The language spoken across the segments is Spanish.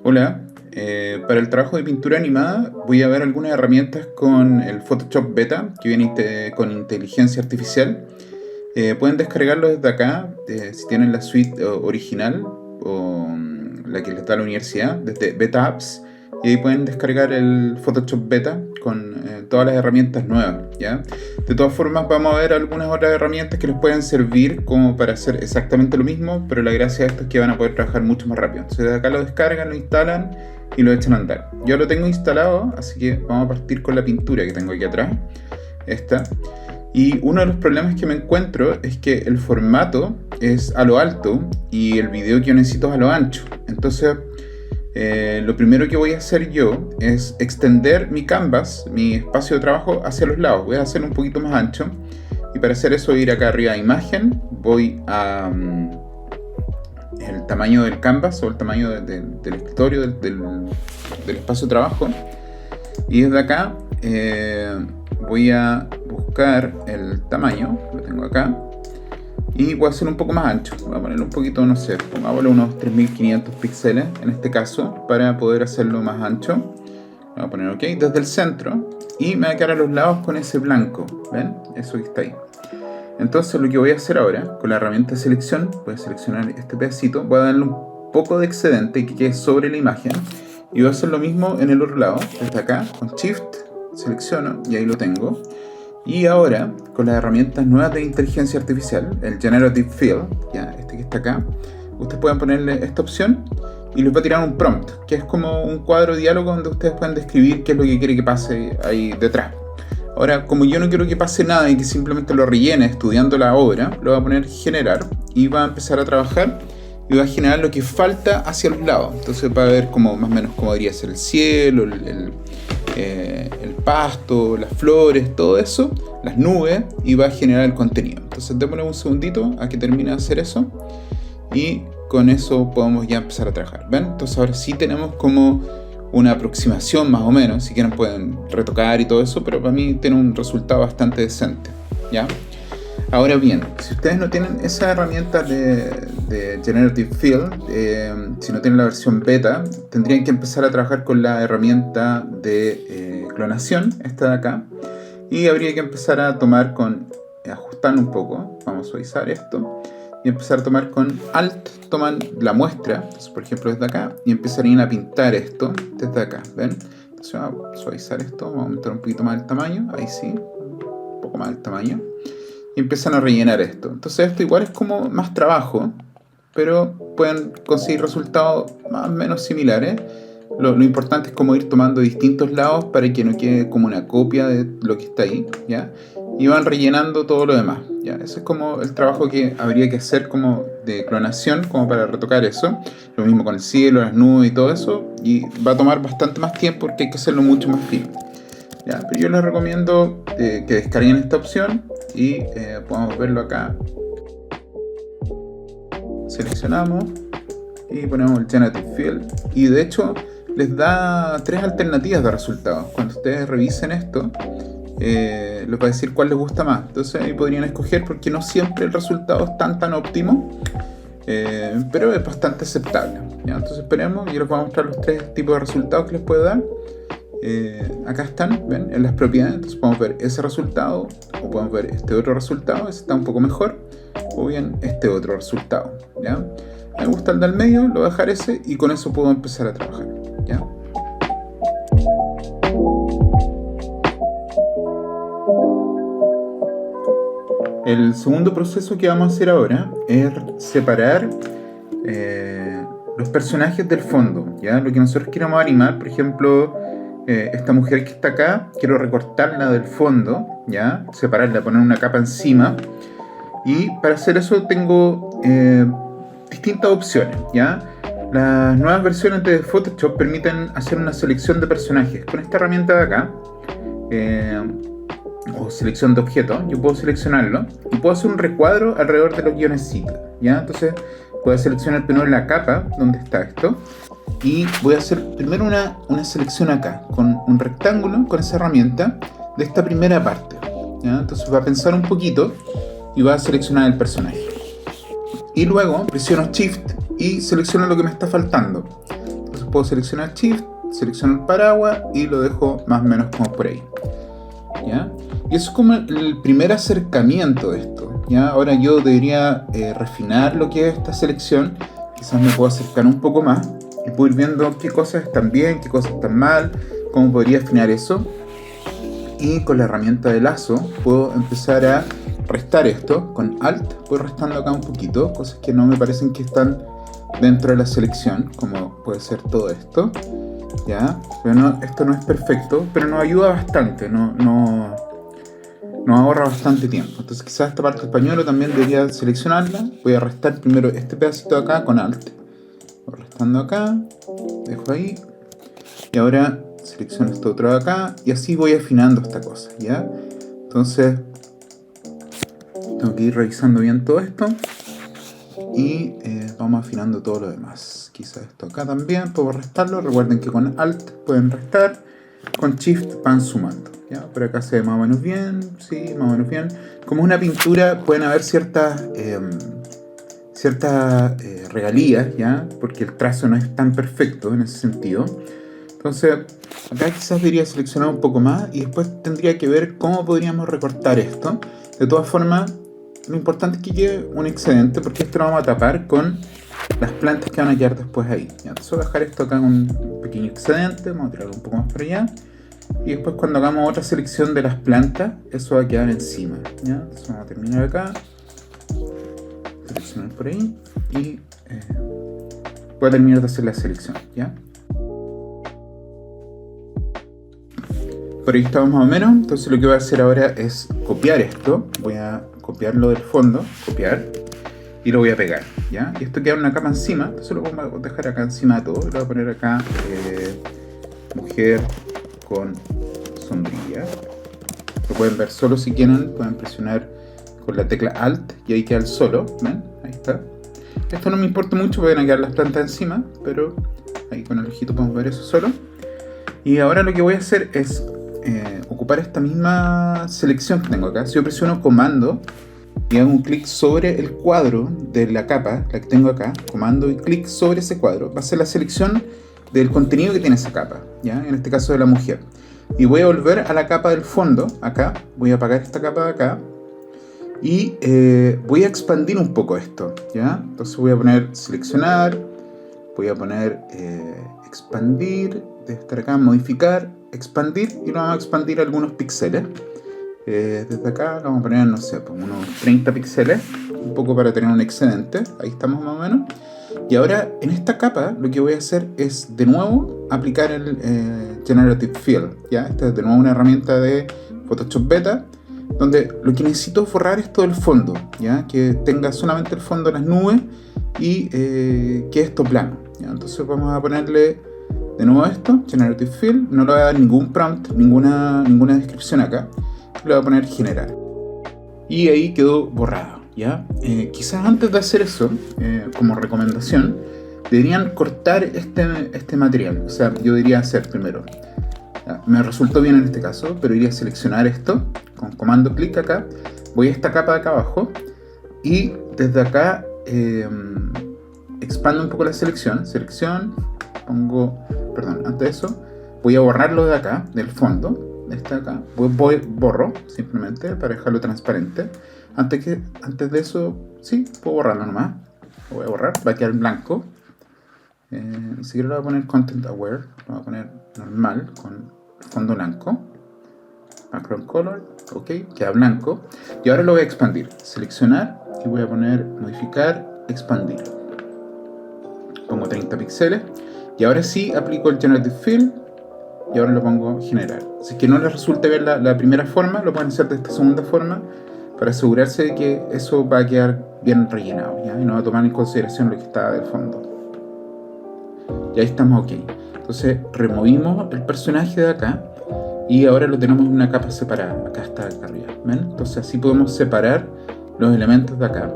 Hola, para el trabajo de pintura animada voy a ver algunas herramientas con el Photoshop Beta que viene con inteligencia artificial. Pueden descargarlo desde acá, si tienen la suite original o la que les da la universidad, desde Beta Apps. Y ahí pueden descargar el Photoshop Beta con todas las herramientas nuevas, ¿ya? De todas formas, vamos a ver algunas otras herramientas que les pueden servir como para hacer exactamente lo mismo, pero la gracia de esto es que van a poder trabajar mucho más rápido. Entonces, de acá lo descargan, lo instalan y lo echan a andar. Yo lo tengo instalado, así que vamos a partir con la pintura que tengo aquí atrás. Esta. Y uno de los problemas que me encuentro es que el formato es a lo alto y el video que yo necesito es a lo ancho. Entonces, lo primero que voy a hacer yo es extender mi canvas, mi espacio de trabajo, hacia los lados. Voy a hacerlo un poquito más ancho. Y para hacer eso voy a ir acá arriba a imagen. Voy a el tamaño del canvas o el tamaño del escritorio, del espacio de trabajo. Y desde acá voy a buscar el tamaño, lo tengo acá. Y voy a hacer un poco más ancho, voy a ponerle un poquito, no sé, pongámosle unos 3500 píxeles en este caso, para poder hacerlo más ancho. Voy a poner OK desde el centro y me voy a quedar a los lados con ese blanco, ¿ven? Eso que está ahí. Entonces lo que voy a hacer ahora, con la herramienta de selección, voy a seleccionar este pedacito, voy a darle un poco de excedente que quede sobre la imagen. Y voy a hacer lo mismo en el otro lado, desde acá, con Shift, selecciono y ahí lo tengo. Y ahora, con las herramientas nuevas de inteligencia artificial, el Generative Fill, ya este que está acá, ustedes pueden ponerle esta opción y les va a tirar un prompt, que es como un cuadro de diálogo donde ustedes pueden describir qué es lo que quiere que pase ahí detrás. Ahora, como yo no quiero que pase nada y que simplemente lo rellene estudiando la obra, lo voy a poner generar y va a empezar a trabajar y va a generar lo que falta hacia los lados. Entonces va a ver como, más o menos cómo debería ser el cielo, el pasto, las flores, todo eso, las nubes, y va a generar el contenido. Entonces démosle un segundito a que termine de hacer eso y con eso podemos ya empezar a trabajar. ¿Ven? Entonces ahora sí tenemos como una aproximación más o menos. Si quieren pueden retocar y todo eso, pero para mí tiene un resultado bastante decente, ¿ya? Ahora bien, si ustedes no tienen esa herramienta de Generative Fill, si no tienen la versión beta, tendrían que empezar a trabajar con la herramienta de clonación, esta de acá, y habría que empezar a tomar ajustarlo un poco, vamos a suavizar esto, y empezar a tomar con Alt, toman la muestra, entonces, por ejemplo desde acá, y empezarían a pintar esto desde acá, ¿ven? Entonces vamos a suavizar esto, vamos a aumentar un poquito más el tamaño, ahí sí, un poco más el tamaño. Y empiezan a rellenar esto. Entonces esto igual es como más trabajo, pero pueden conseguir resultados más o menos similares. Lo importante es como ir tomando distintos lados para que no quede como una copia de lo que está ahí, ¿ya? Y van rellenando todo lo demás, ¿ya? Ese es como el trabajo que habría que hacer como de clonación, como para retocar eso. Lo mismo con el cielo, las nubes y todo eso. Y va a tomar bastante más tiempo porque hay que hacerlo mucho más fino. Ya, pero yo les recomiendo que descarguen esta opción y podemos verlo acá. Seleccionamos y ponemos el Generative Fill y de hecho les da 3 alternativas de resultados. Cuando ustedes revisen esto les va a decir cuál les gusta más. Entonces ahí podrían escoger, porque no siempre el resultado es tan óptimo, pero es bastante aceptable, ¿ya? Entonces esperemos y yo les voy a mostrar los 3 tipos de resultados que les puede dar. Acá están, ven, en las propiedades. Entonces podemos ver ese resultado, o podemos ver este otro resultado, ese está un poco mejor, o bien este otro resultado, ¿ya? Me gusta el del medio, lo voy a dejar ese y con eso puedo empezar a trabajar, ¿ya? El segundo proceso que vamos a hacer ahora es separar los personajes del fondo, ¿ya? Lo que nosotros queremos animar, por ejemplo, esta mujer que está acá, quiero recortarla del fondo, ¿ya? Separarla, poner una capa encima. Y para hacer eso tengo distintas opciones, ¿ya? Las nuevas versiones de Photoshop permiten hacer una selección de personajes. Con esta herramienta de acá, o selección de objetos, yo puedo seleccionarlo y puedo hacer un recuadro alrededor de lo que yo necesito, ¿ya? Entonces voy a seleccionar primero la capa donde está esto. Y voy a hacer primero una selección acá, con un rectángulo, con esa herramienta, de esta primera parte, ¿ya? Entonces va a pensar un poquito y va a seleccionar el personaje. y luego presiono Shift y selecciono lo que me está faltando. Entonces puedo seleccionar Shift, selecciono el paraguas y lo dejo más o menos como por ahí, ¿ya? Y eso es como el primer acercamiento de esto, ¿ya? Ahora yo debería refinar lo que es esta selección. Quizás me puedo acercar un poco más y puedo ir viendo qué cosas están bien, qué cosas están mal, cómo podría afinar eso. Y con la herramienta de lazo puedo empezar a restar esto. Con Alt voy restando acá un poquito, cosas que no me parecen que están dentro de la selección, como puede ser todo esto, ¿ya? Pero no, esto no es perfecto, pero nos ayuda bastante, nos ahorra bastante tiempo. Entonces quizás esta parte del pañuelo también debería seleccionarla. Voy a restar primero este pedacito de acá con Alt. Voy restando acá, dejo ahí, y ahora selecciono esto otro de acá, y así voy afinando esta cosa, ¿ya? Entonces tengo que ir revisando bien todo esto y vamos afinando todo lo demás. Quizás esto acá también puedo restarlo. Recuerden que con Alt pueden restar, con Shift van sumando, ¿ya? Por acá se ve más o menos bien, sí, más o menos bien. Como es una pintura pueden haber ciertas regalías, ¿ya? Porque el trazo no es tan perfecto en ese sentido. Entonces acá quizás debería seleccionar un poco más y después tendría que ver cómo podríamos recortar esto. De todas formas, lo importante es que quede un excedente, porque esto lo vamos a tapar con las plantas que van a quedar después ahí, ¿ya? Entonces voy a dejar esto acá con un pequeño excedente, vamos a tirarlo un poco más para allá. Y después cuando hagamos otra selección de las plantas, eso va a quedar encima, ¿ya? Entonces vamos a terminar acá, seleccionar por ahí y voy a terminar de hacer la selección, ¿ya? Por ahí estamos más o menos. Entonces lo que voy a hacer ahora es copiar esto. Voy a copiarlo del fondo, copiar, y lo voy a pegar, ¿ya? Y esto queda una capa encima, entonces lo voy a dejar acá encima de todo. Lo voy a poner acá, mujer con sombrilla. Lo pueden ver solo si quieren, pueden presionar con la tecla Alt y ahí queda el solo, ¿ven? Ahí está. Esto no me importa mucho porque van a quedar las plantas encima, pero ahí con el ojito podemos ver eso solo. Y ahora lo que voy a hacer es ocupar esta misma selección que tengo acá. Si yo presiono comando y hago un clic sobre el cuadro de la capa, la que tengo acá, comando y clic sobre ese cuadro, va a ser la selección del contenido que tiene esa capa, ¿ya? En este caso de la mujer. Y voy a volver a la capa del fondo, acá, voy a apagar esta capa de acá y voy a expandir un poco esto, ¿ya? Entonces voy a poner seleccionar, voy a poner expandir, debe estar acá, modificar, expandir, y lo vamos a expandir algunos píxeles. Desde acá lo vamos a poner, no sé, pues unos 30 píxeles, un poco para tener un excedente. Ahí estamos más o menos. Y ahora en esta capa lo que voy a hacer es de nuevo aplicar el Generative Fill, ¿ya? Esta es de nuevo una herramienta de Photoshop Beta, donde lo que necesito es borrar es todo el fondo, ¿ya? Que tenga solamente el fondo de las nubes y que esto plano, ¿ya? Entonces vamos a ponerle de nuevo esto, Generative Fill. No le voy a dar ningún prompt, ninguna descripción acá. Le voy a poner generar. Y ahí quedó borrado, ¿ya? Quizás antes de hacer eso, como recomendación, deberían cortar este material. O sea, yo diría hacer primero. ¿Ya? Me resultó bien en este caso, pero iría a seleccionar esto con comando clic acá. Voy a esta capa de acá abajo y desde acá expando un poco la selección. Antes de eso, voy a borrarlo de acá, del fondo, de este acá. Borro simplemente para dejarlo transparente. Antes de eso, sí, puedo borrarlo nomás. Lo voy a borrar, va a quedar blanco. Ni siquiera lo voy a poner Content Aware, lo voy a poner normal, con fondo blanco. Background Color, ok, queda blanco. Y ahora lo voy a expandir. Seleccionar y voy a poner modificar, expandir. Pongo 30 píxeles. Y ahora sí aplico el Generative Fill y ahora lo pongo generar. Si es que no les resulta ver la primera forma, lo pueden hacer de esta segunda forma para asegurarse de que eso va a quedar bien rellenado, ¿ya? Y no va a tomar en consideración lo que está del fondo. Y ahí estamos ok. Entonces removimos el personaje de acá y ahora lo tenemos en una capa separada. Acá está acá arriba, ¿ven? Entonces así podemos separar los elementos de acá.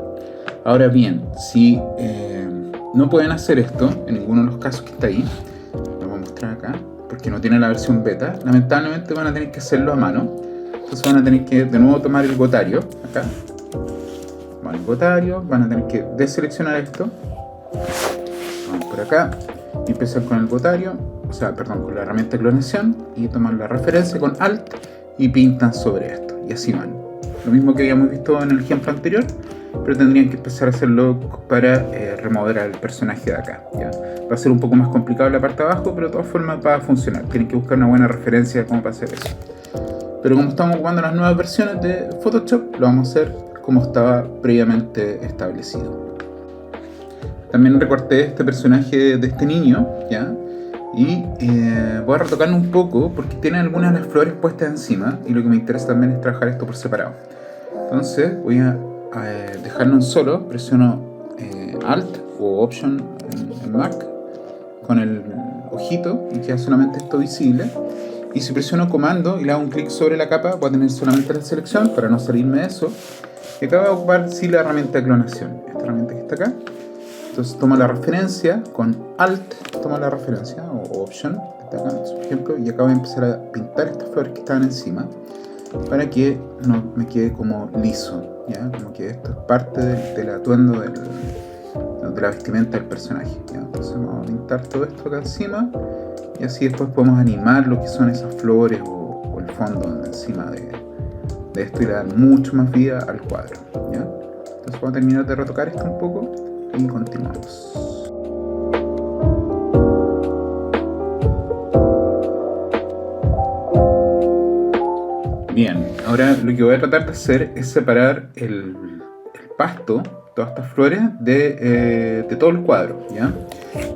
Ahora bien, si no pueden hacer esto en ninguno de los casos que está ahí, lo voy a mostrar acá, porque no tiene la versión beta, lamentablemente van a tener que hacerlo a mano. Entonces van a tener que de nuevo tomar el botario acá, con el botario, van a tener que deseleccionar esto. Vamos por acá y empezar con el botario, con la herramienta de clonación, y toman la referencia con Alt y pintan sobre esto, y así van. Lo mismo que habíamos visto en el ejemplo anterior, pero tendrían que empezar a hacerlo para remover al personaje de acá, ¿ya? Va a ser un poco más complicado la parte de abajo, pero de todas formas va a funcionar. Tienen que buscar una buena referencia como para hacer eso. Pero como estamos ocupando las nuevas versiones de Photoshop, lo vamos a hacer como estaba previamente establecido. También recorté este personaje de este niño, ¿ya? Y voy a retocarlo un poco porque tiene algunas de las flores puestas encima, y lo que me interesa también es trabajar esto por separado. Entonces voy a dejarlo en solo, presiono Alt o Option en Mac con el ojito y queda solamente esto visible. Y si presiono comando y le hago un clic sobre la capa, voy a tener solamente la selección para no salirme de eso. Y acá voy a ocupar sí la herramienta de clonación, esta herramienta que está acá. Entonces tomo la referencia con Alt, tomo la referencia o Option, que está acá, por ejemplo, y acá voy a empezar a pintar estas flores que estaban encima para que no me quede como liso, ¿ya? Como que esto es parte del atuendo de la vestimenta del personaje, ¿ya? Entonces vamos a pintar todo esto acá encima y así después podemos animar lo que son esas flores o el fondo encima de esto y le dar mucho más vida al cuadro, ¿ya? Entonces vamos a terminar de retocar esto un poco y continuamos. Bien, ahora lo que voy a tratar de hacer es separar el pasto, todas estas flores, de todo el cuadro, ¿ya?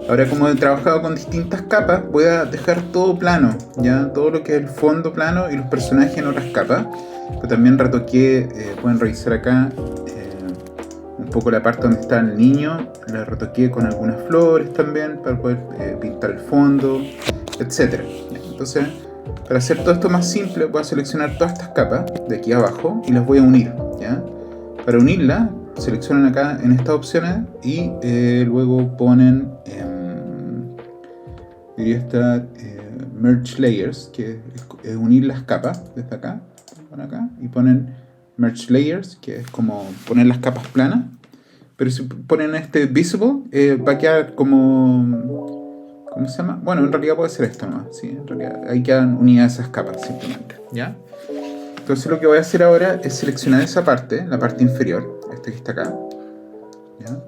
Ahora, como he trabajado con distintas capas, voy a dejar todo plano, ¿ya? Todo lo que es el fondo plano y los personajes en otras capas. Pero también retoqué, pueden revisar acá, un poco la parte donde está el niño, la retoqué con algunas flores también para poder pintar el fondo, etc. Entonces, para hacer todo esto más simple, voy a seleccionar todas estas capas de aquí abajo y las voy a unir, ¿ya? Para unirlas, seleccionan acá en estas opciones y luego ponen Merge Layers, que es unir las capas desde acá, y ponen Merge Layers, que es como poner las capas planas. Pero si ponen este Visible, va a quedar como... ¿Cómo se llama? Bueno, en realidad puede ser esto nomás, ¿sí? En realidad ahí quedan unidas esas capas simplemente, ¿ya? Entonces lo que voy a hacer ahora es seleccionar esa parte, la parte inferior, esta que está acá, ¿ya?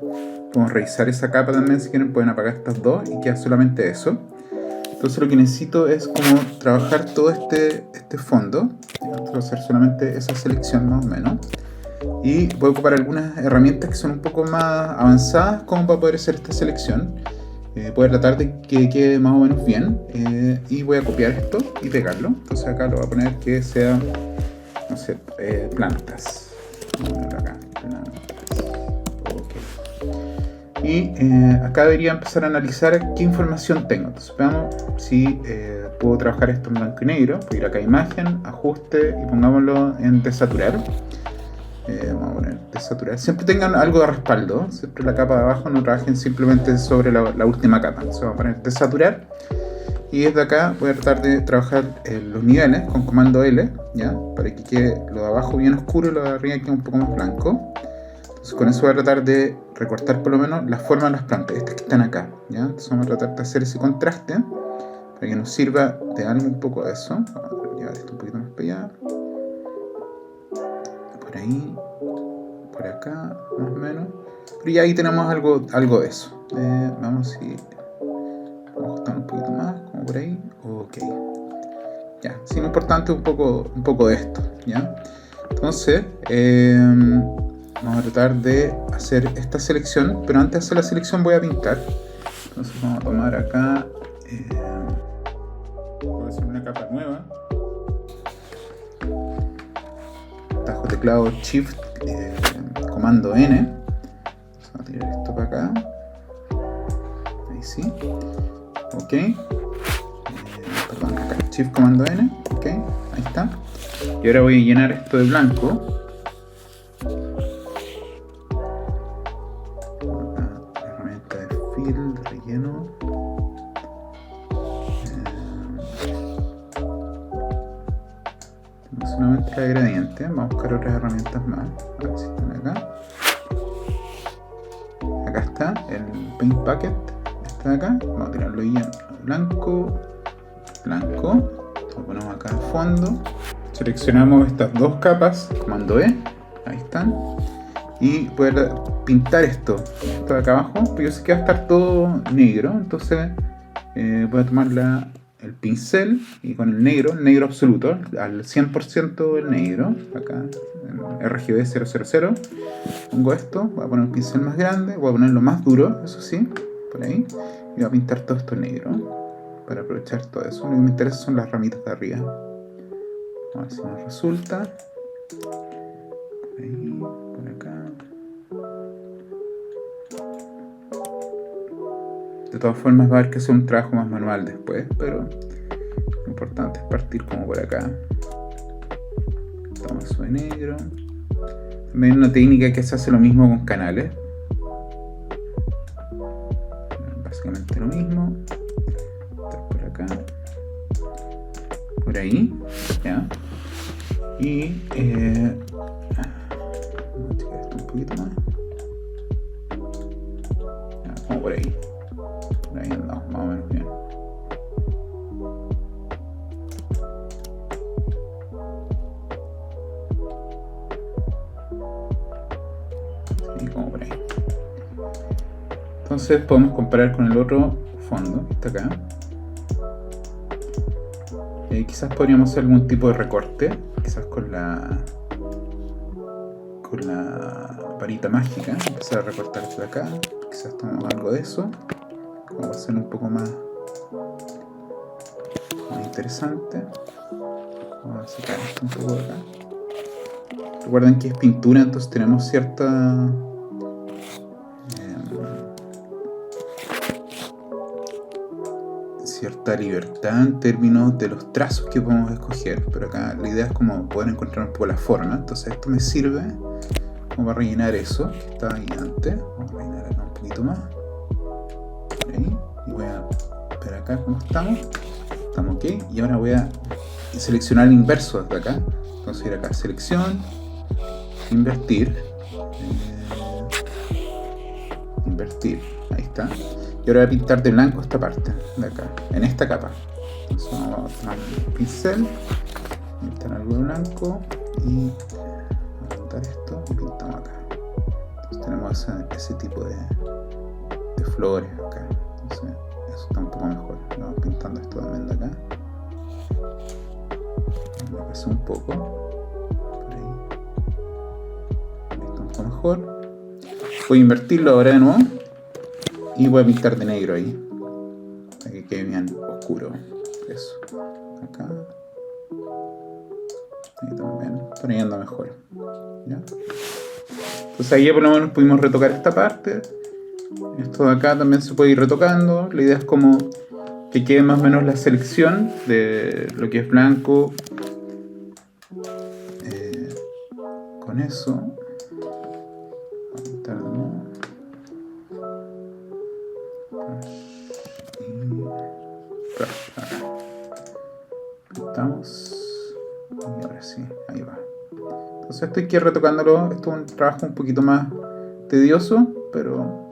Podemos revisar esa capa también, si quieren pueden apagar estas dos y queda solamente eso. Entonces lo que necesito es como trabajar todo este fondo, ¿ya? Voy a hacer solamente esa selección más o menos. Y voy a ocupar algunas herramientas que son un poco más avanzadas como para poder hacer esta selección. Voy a tratar de que quede más o menos bien, y voy a copiar esto y pegarlo. Entonces acá lo voy a poner que sea, no sé, plantas. Vamos a poner acá, plantas. Ok. Y acá debería empezar a analizar qué información tengo. Entonces veamos si puedo trabajar esto en blanco y negro. Voy a ir acá a imagen, ajuste y pongámoslo en desaturar. Vamos a poner desaturar. Siempre tengan algo de respaldo. Siempre la capa de abajo no trabajen simplemente sobre la última capa. Entonces vamos a poner desaturar. Y desde acá voy a tratar de trabajar los niveles con comando L, ¿ya? Para que quede lo de abajo bien oscuro y lo de arriba quede un poco más blanco. Entonces con eso voy a tratar de recortar por lo menos la forma de las plantas, estas que están acá, ¿ya? Entonces vamos a tratar de hacer ese contraste para que nos sirva de algo un poco de eso. Vamos a llevar esto un poquito más para allá. Por ahí, por acá, más o menos. Pero ya ahí tenemos algo de eso. Vamos a ir ajustando un poquito más, como por ahí. Ok. Ya, sí, lo importante es un poco de esto, ¿ya? Entonces, vamos a tratar de hacer esta selección, pero antes de hacer la selección voy a pintar. Entonces vamos a tomar acá, voy a hacer una capa nueva. Tajo teclado Shift, comando N. Vamos a tirar esto para acá. Ahí sí. Ok. Perdón, acá. Shift comando N. Ok, ahí está. Y ahora voy a llenar esto de blanco. Herramienta de fill, de relleno. Tengo solamente la gradiente. Vamos a buscar otras herramientas más. A ver si están acá. acá está el Paint Bucket, este de acá. Vamos a tirarlo ahí en blanco, blanco. Lo ponemos acá al fondo. Seleccionamos estas dos capas, comando E, ahí están. Y poder pintar esto de acá abajo, pero yo sé que va a estar todo negro, entonces voy a tomar el pincel y con el negro absoluto, al 100% el negro, acá en RGB 000, pongo esto, voy a poner un pincel más grande, voy a ponerlo más duro, eso sí, por ahí, y voy a pintar todo esto negro, para aprovechar todo eso. Lo que me interesa son las ramitas de arriba. Vamos a ver si nos resulta. Por ahí, por acá. De todas formas va a haber que hacer un trabajo más manual después, pero lo importante es partir como por acá. Toma eso de negro. También hay una técnica que se hace lo mismo con canales. Básicamente lo mismo. Por acá. Por ahí. ¿Ya? Y vamos a checar esto un poquito más. Ya, como por ahí. Por ahí andamos, más o menos bien. Y como por ahí. Entonces podemos comparar con el otro fondo que está acá. Quizás podríamos hacer algún tipo de recorte, quizás con la varita mágica, empezar a recortar desde acá, quizás tomamos algo de eso, como va a ser un poco más interesante. Vamos a sacar esto un poco de acá. Recuerden que es pintura, entonces tenemos cierta libertad en términos de los trazos que podemos escoger, pero acá la idea es como poder encontrar un poco la forma. Entonces esto me sirve como para rellenar eso que estaba ahí antes. Vamos a rellenar acá un poquito más por ahí, y voy a ver acá cómo estamos ok, y ahora voy a seleccionar el inverso desde acá. Entonces ir acá, selección, invertir, ahí está. Y ahora voy a pintar de blanco esta parte de acá, en esta capa. Entonces vamos a tomar un pincel, pintar algo de blanco y vamos a pintar esto y pintamos acá. Entonces tenemos ese tipo de flores acá. Entonces eso está un poco mejor. Vamos pintando esto también de acá. Me pasé un poco por ahí. Ahí está un poco mejor. Voy a invertirlo ahora de nuevo. Y voy a pintar de negro ahí, para que quede bien oscuro. Eso. Acá. Ahí también. Por ahí anda mejor. ¿Ya? Entonces ahí ya por lo menos pudimos retocar esta parte. Esto de acá también se puede ir retocando. La idea es como que quede más o menos la selección de lo que es blanco. Con eso. Voy a pintar de nuevo. Pintamos y ahora sí, ahí va. Entonces esto hay que ir retocándolo. Esto es un trabajo un poquito más tedioso, pero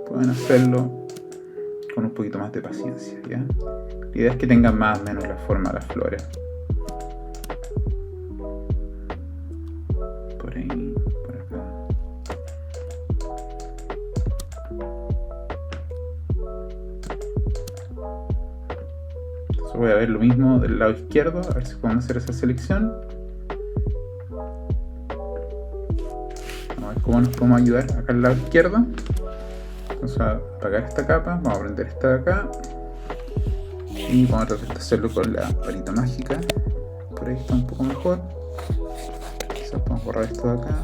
pueden hacerlo con un poquito más de paciencia, ¿ya? La idea es que tengan más o menos la forma de las flores. Por ahí, por acá. Voy a ver lo mismo del lado izquierdo, a ver si podemos hacer esa selección. Vamos a ver cómo nos podemos ayudar acá al lado izquierdo. Vamos a apagar esta capa, vamos a prender esta de acá. Y vamos a tratar de hacerlo con la varita mágica. Por ahí está un poco mejor. Quizás podemos borrar esto de acá.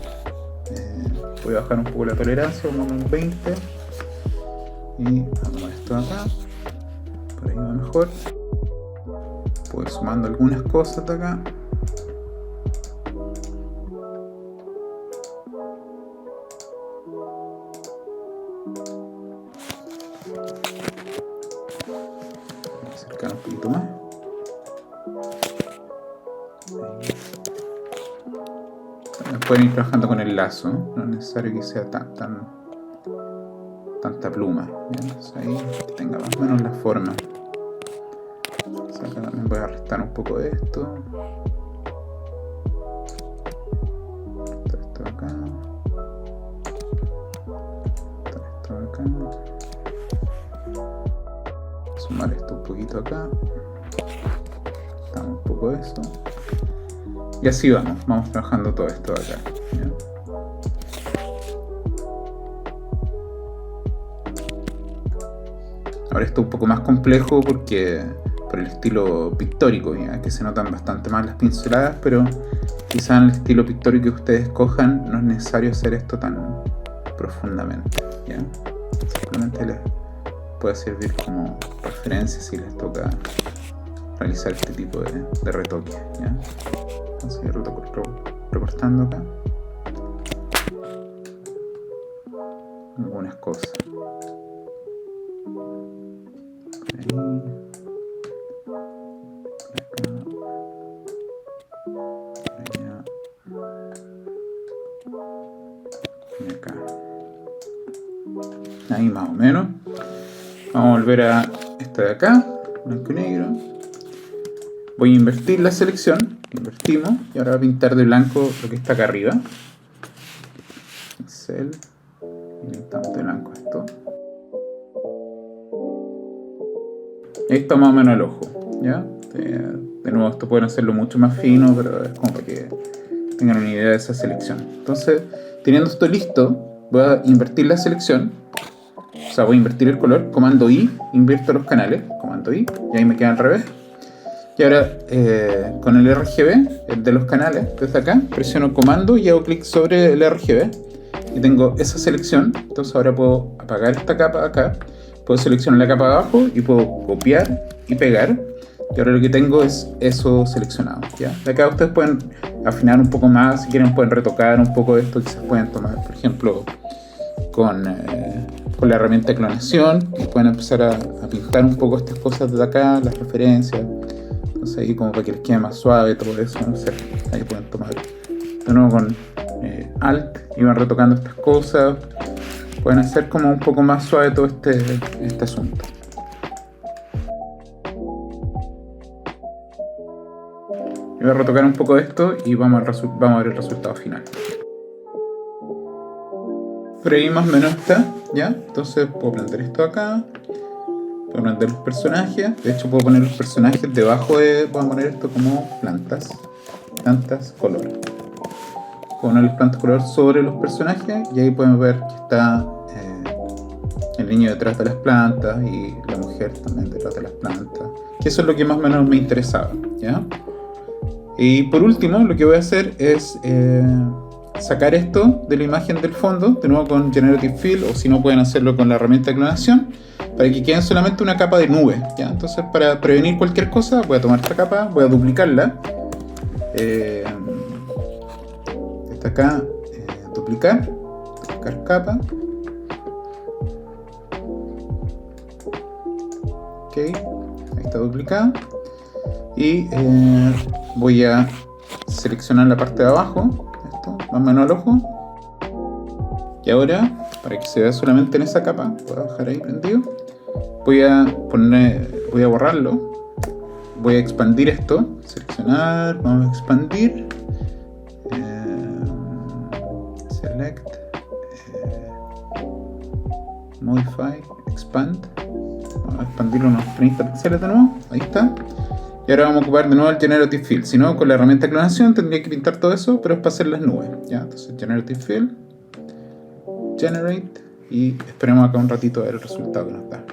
Voy a bajar un poco la tolerancia, vamos a un 20. Y vamos a tomar esto de acá. Por ahí va mejor. Voy sumando algunas cosas de acá. Voy a acercar un poquito más. También pueden ir trabajando con el lazo, no es necesario que sea tan tanta pluma, ¿ya? Entonces ahí que tenga más o menos la forma. Entonces acá también voy a restar un poco de esto. Esto acá. Esto acá. Sumar esto un poquito acá. Damos un poco de eso. Y así vamos trabajando todo esto de acá, ¿ya? Ahora esto es un poco más complejo porque por el estilo pictórico, ¿ya? Que se notan bastante más las pinceladas, pero quizá en el estilo pictórico que ustedes escojan no es necesario hacer esto tan profundamente, ¿ya? Simplemente les puede servir como referencia si les toca realizar este tipo de retoque, ¿ya? Entonces yo recortando acá algunas cosas. Acá. Ahí más o menos. Vamos a volver a esta de acá, blanco y negro. Voy a invertir la selección. Invertimos y ahora voy a pintar de blanco lo que está acá arriba. Pincel. Y pintamos de blanco esto. Y ahí está más o menos el ojo, ¿ya? De nuevo, esto pueden hacerlo mucho más fino, pero es como para que tengan una idea de esa selección. Entonces, teniendo esto listo, voy a invertir la selección. O sea, voy a invertir el color. Comando I, invierto los canales. Comando I, y ahí me queda al revés. Y ahora, con el RGB, el de los canales, desde acá, presiono comando y hago clic sobre el RGB. Y tengo esa selección. Entonces ahora puedo apagar esta capa acá. Puedo seleccionar la capa de abajo y puedo copiar y pegar. Y ahora lo que tengo es eso seleccionado, ¿ya? De acá ustedes pueden afinar un poco más. Si quieren pueden retocar un poco de esto. Quizás pueden tomar, por ejemplo, con la herramienta de clonación. Y pueden empezar a pintar un poco estas cosas de acá, las referencias. Entonces ahí como para que les quede más suave todo eso. No sé, ahí pueden tomar de nuevo con Alt y van retocando estas cosas. Pueden hacer como un poco más suave todo este asunto. Yo voy a retocar un poco de esto y vamos a ver el resultado final. Pero ahí más o menos está, ¿ya? Entonces puedo plantear esto acá. Puedo plantear los personajes. De hecho puedo poner los personajes debajo de... Voy a poner esto como plantas. Plantas, color. Puedo poner las plantas color sobre los personajes. Y ahí pueden ver que está el niño detrás de las plantas. Y la mujer también detrás de las plantas. Que eso es lo que más o menos me interesaba, ¿ya? Y por último, lo que voy a hacer es sacar esto de la imagen del fondo, de nuevo con Generative Fill, o si no pueden hacerlo con la herramienta de clonación, para que queden solamente una capa de nube, ¿ya? Entonces, para prevenir cualquier cosa, voy a tomar esta capa, voy a duplicarla. Esta acá, duplicar capa. Ok, ahí está duplicada. Y voy a seleccionar la parte de abajo, esto, más o menos al ojo. Y ahora, para que se vea solamente en esa capa, voy a dejar ahí prendido. Voy a borrarlo. Voy a expandir esto. Seleccionar, vamos a expandir. Select. Modify, expand. Vamos a expandirlo unos 30 píxeles de nuevo. Ahí está. Y ahora vamos a ocupar de nuevo el Generative Fill. Si no, con la herramienta de clonación tendría que pintar todo eso, pero es para hacer las nubes, ¿ya? Entonces Generative Fill, Generate, y esperemos acá un ratito a ver el resultado que nos da.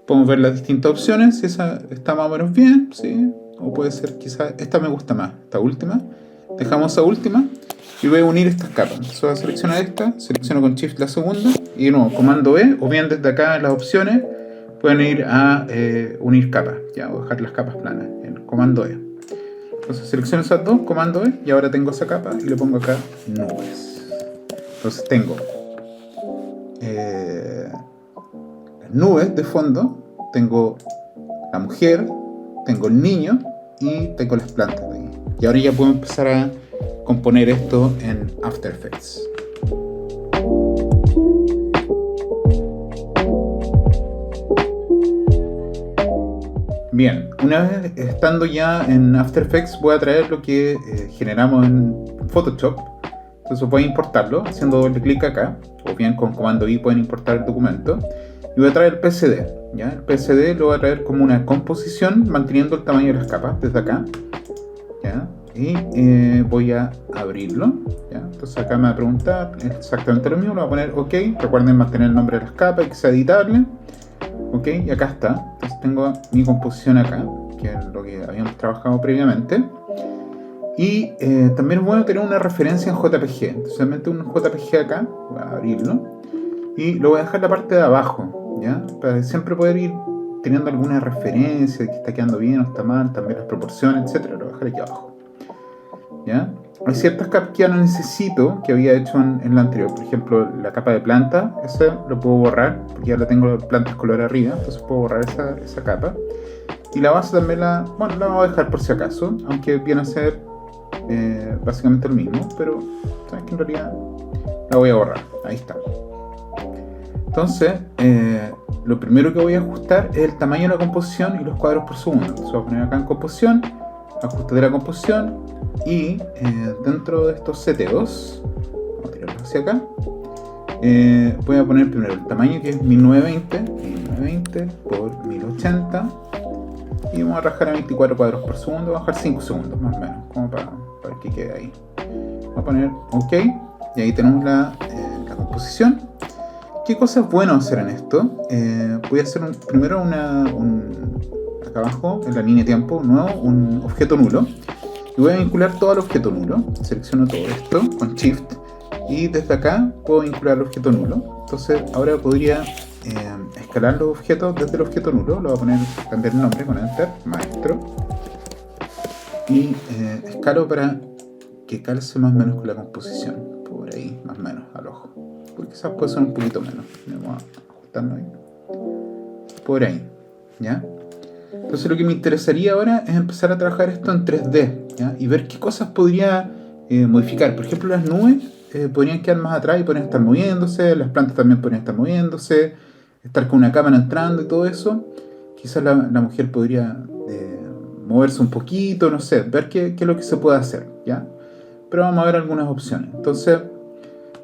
Podemos ver las distintas opciones, si esa está más o menos bien, ¿sí? O puede ser quizás, esta me gusta más, esta última. Dejamos esa última y voy a unir estas capas. Entonces voy a seleccionar esta, selecciono con Shift la segunda, y de nuevo, comando E, o bien desde acá en las opciones, pueden ir a unir capas, ya, o dejar las capas planas, en comando E. Entonces selecciono esas dos, comando E, y ahora tengo esa capa y le pongo acá nubes. Entonces tengo las nubes de fondo, tengo la mujer, tengo el niño y tengo las plantas de ahí. Y ahora ya puedo empezar a componer esto en After Effects. Bien, una vez estando ya en After Effects voy a traer lo que generamos en Photoshop. Entonces voy a importarlo haciendo doble clic acá, o bien con comando I pueden importar el documento. Y voy a traer el PSD, ¿ya? El PSD lo voy a traer como una composición manteniendo el tamaño de las capas desde acá, ¿ya? Y voy a abrirlo, ¿ya? Entonces acá me va a preguntar exactamente lo mismo, lo voy a poner OK. Recuerden mantener el nombre de las capas y que sea editable. OK, y acá está. Entonces tengo mi composición acá, que es lo que habíamos trabajado previamente. Y también voy a tener una referencia en JPG. Entonces meto un JPG acá, voy a abrirlo. Y lo voy a dejar en la parte de abajo, ¿ya? Para siempre poder ir teniendo alguna referencia de que está quedando bien o está mal, también las proporciones, etcétera. Lo voy a dejar aquí abajo, ¿ya? Hay ciertas capas que ya no necesito, que había hecho en la anterior. Por ejemplo, la capa de planta, esa lo puedo borrar, porque ya la tengo plantas color arriba, entonces puedo borrar esa capa. Y la base también la vamos a dejar por si acaso, aunque viene a ser básicamente lo mismo, pero sabes que en realidad la voy a borrar. Ahí está. Entonces, lo primero que voy a ajustar es el tamaño de la composición y los cuadros por segundo. Entonces voy a poner acá en composición, ajuste de la composición, y dentro de estos seteos, vamos a tirarlos hacia acá, voy a poner primero el tamaño, que es 1920 por 1080, y vamos a rajar a 24 cuadros por segundo. Vamos a bajar 5 segundos más o menos, como para que quede ahí. Voy a poner OK, y ahí tenemos la composición. ¿Qué cosas bueno hacer en esto? Voy a hacer primero acá abajo, en la línea de tiempo, un objeto nulo. Y voy a vincular todo el objeto nulo. Selecciono todo esto con Shift. Y desde acá puedo vincular el objeto nulo. Entonces ahora podría escalar los objetos desde el objeto nulo. Lo voy a poner, cambiar el nombre con Enter, maestro. Y escalo para que calce más o menos con la composición. Por ahí, más o menos, al ojo. Porque quizás puede ser un poquito menos. Vamos a ajustarlo ahí. Por ahí, ¿ya? Entonces lo que me interesaría ahora es empezar a trabajar esto en 3D, ¿ya? Y ver qué cosas podría modificar. Por ejemplo, las nubes podrían quedar más atrás y podrían estar moviéndose. Las plantas también podrían estar moviéndose. Estar con una cámara entrando y todo eso. Quizás la mujer podría moverse un poquito, no sé. Ver qué es lo que se puede hacer, ¿ya? Pero vamos a ver algunas opciones. Entonces,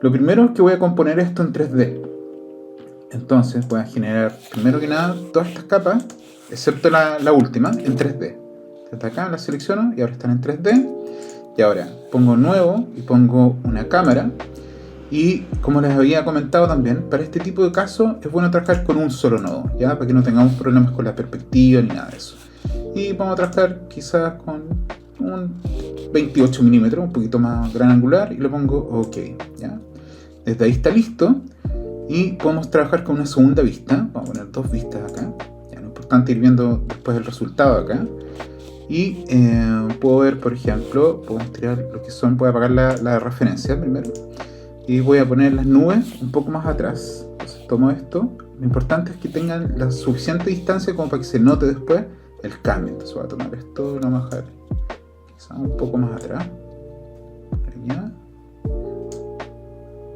lo primero es que voy a componer esto en 3D. Entonces voy a generar, primero que nada, todas estas capas, excepto la última, en 3D. Desde acá la selecciono y ahora están en 3D. Y ahora pongo nuevo y pongo una cámara. Y como les había comentado también, para este tipo de casos es bueno trabajar con un solo nodo, ¿ya? Para que no tengamos problemas con la perspectiva ni nada de eso. Y vamos a trabajar quizás con un 28 milímetros, un poquito más gran angular, y lo pongo OK, ¿ya? Desde ahí está listo. Y podemos trabajar con una segunda vista. Vamos a poner dos vistas acá. Ya, lo importante es ir viendo después el resultado acá. Y puedo ver, por ejemplo, podemos tirar lo que son, voy a apagar la referencia primero. Y voy a poner las nubes un poco más atrás. Entonces tomo esto. Lo importante es que tengan la suficiente distancia como para que se note después el cambio. Entonces voy a tomar esto, lo vamos a bajar quizás un poco más atrás. Por allá.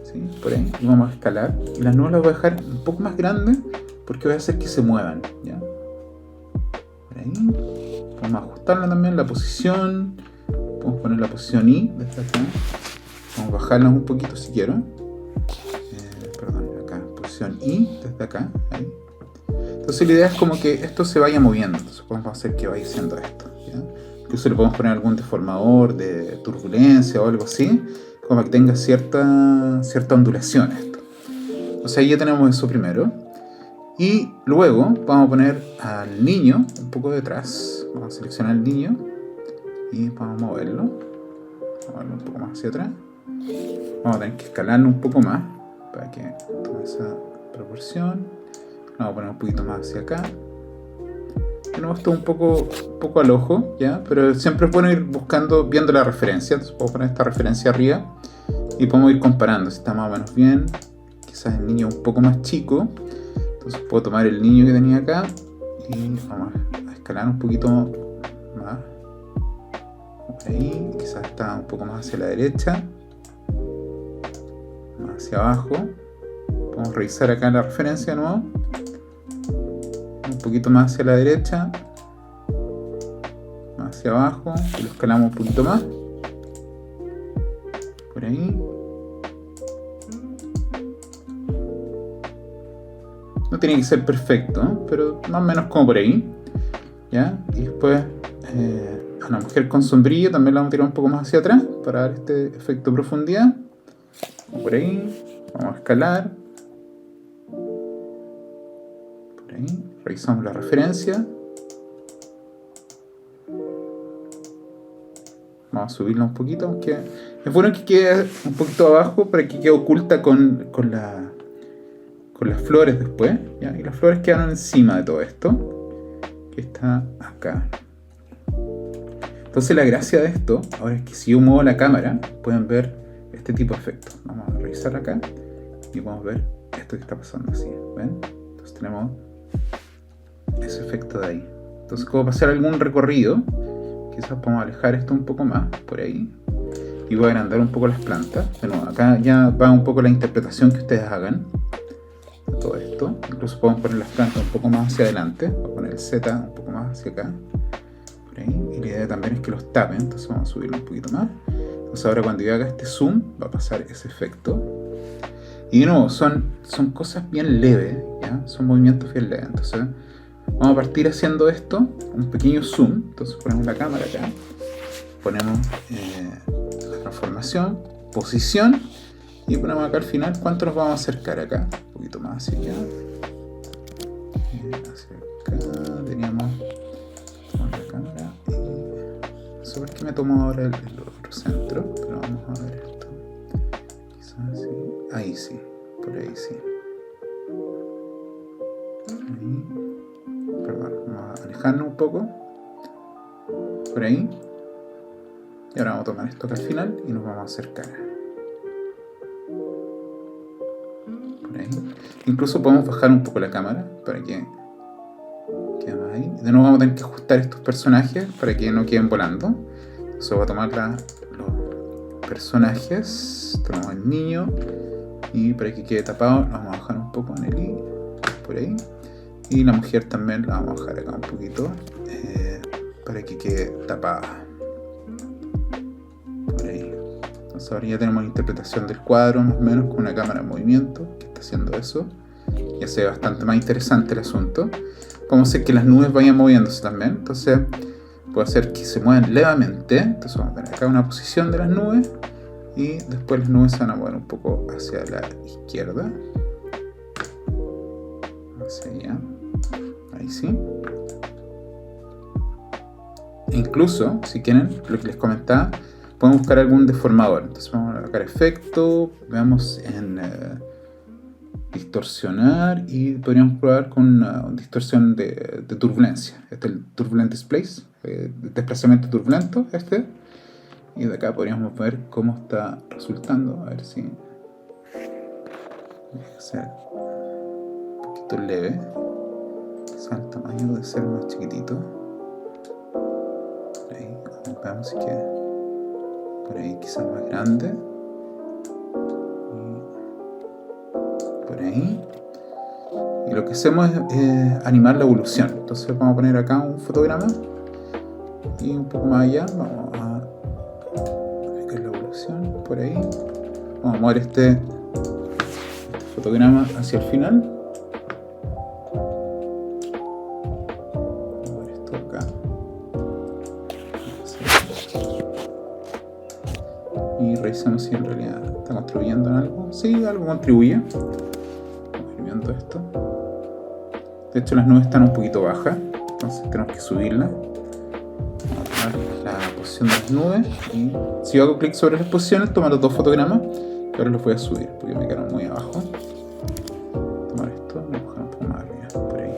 ¿Sí? Por ahí. Y vamos a escalar. Y las nubes las voy a dejar un poco más grandes porque voy a hacer que se muevan, ¿ya? Por ahí. Vamos a ajustarla también, la posición. Podemos poner la posición I desde acá. Vamos a bajarnos un poquito si quiero. Perdón, acá, posición I desde acá. Ahí. Entonces la idea es como que esto se vaya moviendo. Entonces podemos hacer que vaya haciendo esto, ¿ya? Incluso le podemos poner algún deformador de turbulencia o algo así, como para que tenga cierta ondulación esto. O sea, ya tenemos eso primero. Y luego vamos a poner al niño un poco detrás. Vamos a seleccionar al niño y vamos a moverlo. Vamos a moverlo un poco más hacia atrás. Vamos a tener que escalarlo un poco más para que tome esa proporción. Vamos a poner un poquito más hacia acá. Tenemos esto un poco al ojo, ¿ya? Pero siempre es bueno ir buscando, viendo la referencia. Entonces puedo poner esta referencia arriba y podemos ir comparando si está más o menos bien. Quizás el niño un poco más chico. Entonces puedo tomar el niño que tenía acá y vamos a escalar un poquito más. Por ahí, quizás está un poco más hacia la derecha. Más hacia abajo. Vamos a revisar acá la referencia de nuevo. Un poquito más hacia la derecha. hacia abajo y lo escalamos un poquito más. Por ahí. No tiene que ser perfecto, ¿no? Pero más o menos como por ahí. ¿Ya? Y después a la mujer con sombrillo también la vamos a tirar un poco más hacia atrás para dar este efecto de profundidad. Por ahí. Vamos a escalar. Por ahí. Revisamos la referencia. Vamos a subirla un poquito, aunque es bueno que quede un poquito abajo para que quede oculta con las flores después, ¿ya? Y las flores quedaron encima de todo esto, que está acá. Entonces la gracia de esto ahora es que si yo muevo la cámara, pueden ver este tipo de efectos. Vamos a revisar acá y podemos ver esto que está pasando así, ¿ven? Entonces tenemos ese efecto de ahí. Entonces como para hacer algún recorrido, quizás podemos alejar esto un poco más, por ahí, y voy a agrandar un poco las plantas. Bueno, acá ya va un poco la interpretación que ustedes hagan de todo esto. Incluso podemos poner las plantas un poco más hacia adelante, voy a poner el Z un poco más hacia acá, por ahí, y la idea también es que los tapen, entonces vamos a subirlo un poquito más. Entonces ahora cuando yo haga este zoom, va a pasar ese efecto. Y de nuevo, son cosas bien leves, ¿ya? Son movimientos bien leves, entonces vamos a partir haciendo esto, un pequeño zoom. Entonces ponemos la cámara acá, ponemos la transformación, posición, y ponemos acá al final cuánto nos vamos a acercar acá, un poquito más hacia allá, hacia acá, teníamos la cámara, y no sé por qué me tomo ahora el otro centro, pero vamos a ver esto, quizás así, ahí sí, por ahí sí. Ahí. Perdón, vamos a alejarnos un poco por ahí, y ahora vamos a tomar esto acá al final y nos vamos a acercar por ahí. Incluso podemos bajar un poco la cámara para que quede más ahí. De nuevo vamos a tener que ajustar estos personajes para que no queden volando. Entonces voy a tomar los personajes, tomamos el niño, y para que quede tapado lo vamos a bajar un poco en el I, por ahí. Y la mujer también la vamos a bajar acá un poquito para que quede tapada. Por ahí. Entonces ahora ya tenemos la interpretación del cuadro más o menos con una cámara en movimiento que está haciendo eso. Ya se ve bastante más interesante el asunto. Podemos hacer que las nubes vayan moviéndose también. Entonces puedo hacer que se muevan levemente. Entonces vamos a tener acá una posición de las nubes. Y después las nubes se van a mover un poco hacia la izquierda. Hacia allá. Ahí sí. E incluso, si quieren, lo que les comentaba, pueden buscar algún deformador. Entonces vamos a buscar efecto, veamos en distorsionar, y podríamos probar con una distorsión de turbulencia. Este es el Turbulent Displace, desplazamiento turbulento, este. Y de acá podríamos ver cómo está resultando. A ver si... Voy a hacer un poquito leve. Quizá el tamaño debe ser más chiquitito. Por ahí, veamos si queda. Por ahí quizás más grande. Y por ahí. Y lo que hacemos es animar la evolución. Entonces vamos a poner acá un fotograma. Y un poco más allá vamos a aplicar la evolución por ahí. Vamos a mover este fotograma hacia el final. Vamos a mover esto acá. Y revisamos si en realidad está contribuyendo en algo. Sí, algo contribuye. Vamos a ir viendo esto. De hecho las nubes están un poquito bajas, entonces tenemos que subirlas. Vamos a tomar la posición de las nubes y si yo hago clic sobre las posiciones, toma los dos fotogramas y ahora los voy a subir porque me quedaron muy abajo. Tomar esto, me bajar un poco más arriba, por ahí.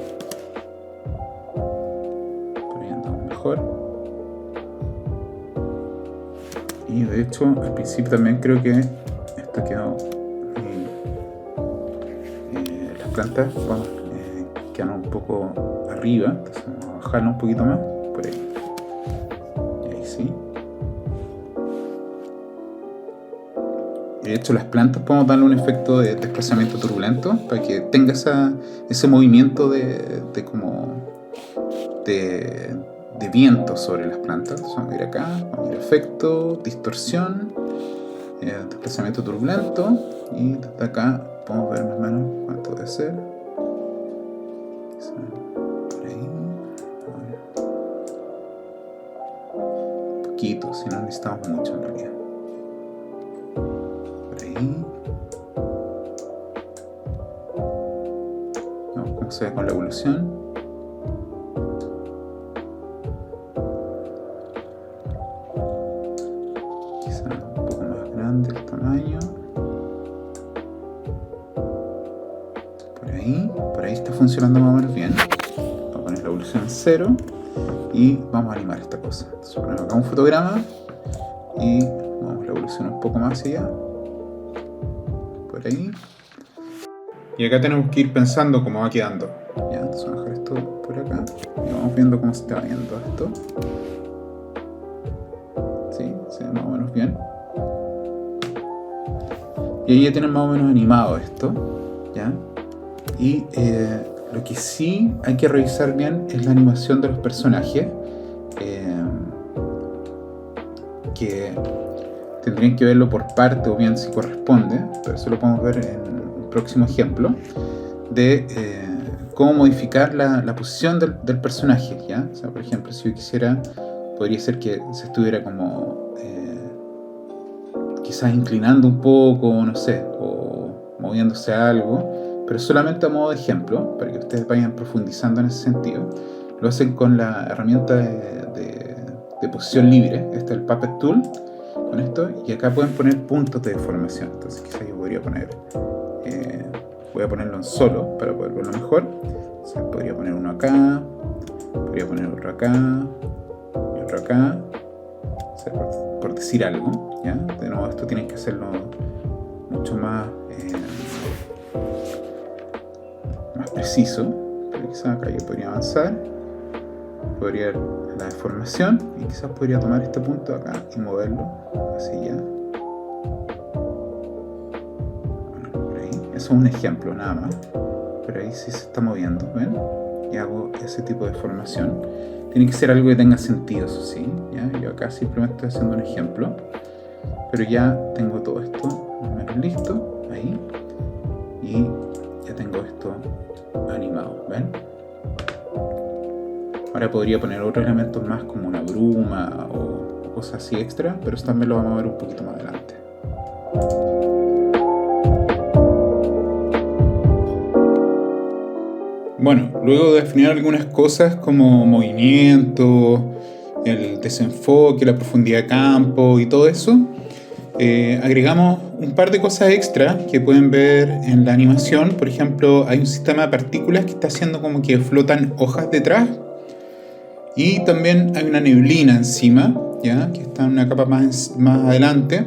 Por ahí andamos mejor. Y de hecho al principio también creo que esto ha quedado las plantas quedan un poco arriba, entonces vamos a bajarlo un poquito más, por ahí. Y ahí sí. Y de hecho las plantas podemos darle un efecto de desplazamiento turbulento para que tenga ese movimiento de de viento sobre las plantas. Entonces vamos a ir acá, vamos a ir a efecto, distorsión, desplazamiento turbulento, y desde acá podemos ver más o menos cuánto debe ser. Por ahí. Un poquito, si no necesitamos mucho en realidad. Por ahí. Vamos cómo se ve con la evolución. El tamaño por ahí está funcionando más o menos bien. Vamos a poner la evolución en 0 y vamos a animar esta cosa. Entonces ponemos acá un fotograma y vamos a la evolución un poco más allá, por ahí, y acá tenemos que ir pensando cómo va quedando. Ya, entonces vamos a dejar esto por acá y vamos viendo cómo se está viendo esto. Sí, se ve más o menos bien. Y ahí ya tienen más o menos animado esto, ¿ya? Y lo que sí hay que revisar bien es la animación de los personajes, que tendrían que verlo por parte o bien si corresponde, pero eso lo podemos ver en un próximo ejemplo, de cómo modificar la posición del personaje, ¿ya? O sea, por ejemplo, si yo quisiera, podría ser que se estuviera como quizás inclinando un poco, no sé, o moviéndose a algo, pero solamente a modo de ejemplo, para que ustedes vayan profundizando en ese sentido. Lo hacen con la herramienta de posición libre, este es el Puppet Tool, con esto, y acá pueden poner puntos de deformación. Entonces quizás yo podría poner, voy a ponerlo en solo para poder verlo mejor. O sea, podría poner uno acá, podría poner otro acá, y otro acá, o sea, por decir algo, ¿ya? De nuevo, esto tienen que hacerlo mucho más preciso, pero quizás acá yo podría avanzar, podría ver la deformación y quizás podría tomar este punto de acá y moverlo hacia allá. Bueno, por ahí, eso es un ejemplo nada más, pero ahí sí se está moviendo, ¿ven? Y hago ese tipo de deformación. Tiene que ser algo que tenga sentido, eso sí, ¿ya? Yo acá simplemente estoy haciendo un ejemplo, pero ya tengo todo esto más o menos listo, ahí, y ya tengo esto animado, ¿ven? Ahora podría poner otros elementos más como una bruma o cosas así extra, pero eso también lo vamos a ver un poquito más adelante. Bueno, luego de definir algunas cosas como movimiento, el desenfoque, la profundidad de campo y todo eso, agregamos un par de cosas extra que pueden ver en la animación. Por ejemplo, hay un sistema de partículas que está haciendo como que flotan hojas detrás, y también hay una neblina encima, ¿ya? Que está en una capa más adelante,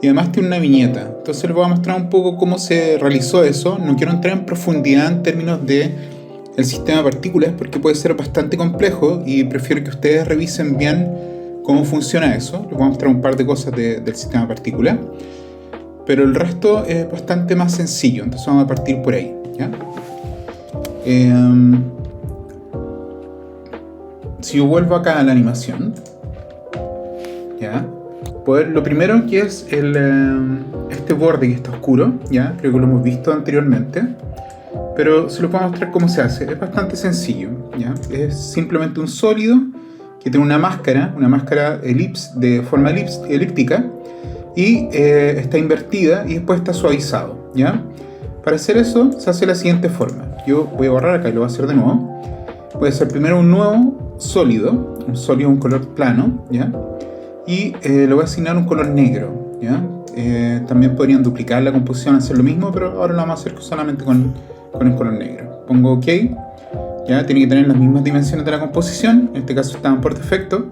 y además tiene una viñeta. Entonces les voy a mostrar un poco cómo se realizó eso. No quiero entrar en profundidad en términos de el sistema de partículas porque puede ser bastante complejo y prefiero que ustedes revisen bien cómo funciona eso. Les voy a mostrar un par de cosas del sistema de partículas, pero el resto es bastante más sencillo, entonces vamos a partir por ahí, ¿ya? Si yo vuelvo acá a la animación, ¿ya? Pues lo primero que es este borde que está oscuro, ¿ya? Creo que lo hemos visto anteriormente, pero se lo puedo mostrar cómo se hace. Es bastante sencillo, ¿ya? Es simplemente un sólido que tiene una máscara de forma elíptica, y está invertida y después está suavizado, ¿ya? Para hacer eso se hace de la siguiente forma. Yo voy a borrar acá y lo voy a hacer de nuevo. Voy a hacer primero un nuevo sólido, un color plano, ¿ya? Y le voy a asignar un color negro, ¿ya? También podrían duplicar la composición, hacer lo mismo, pero ahora lo vamos a hacer solamente con el color negro. Pongo OK, ¿ya? Tiene que tener las mismas dimensiones de la composición, en este caso estaban por defecto,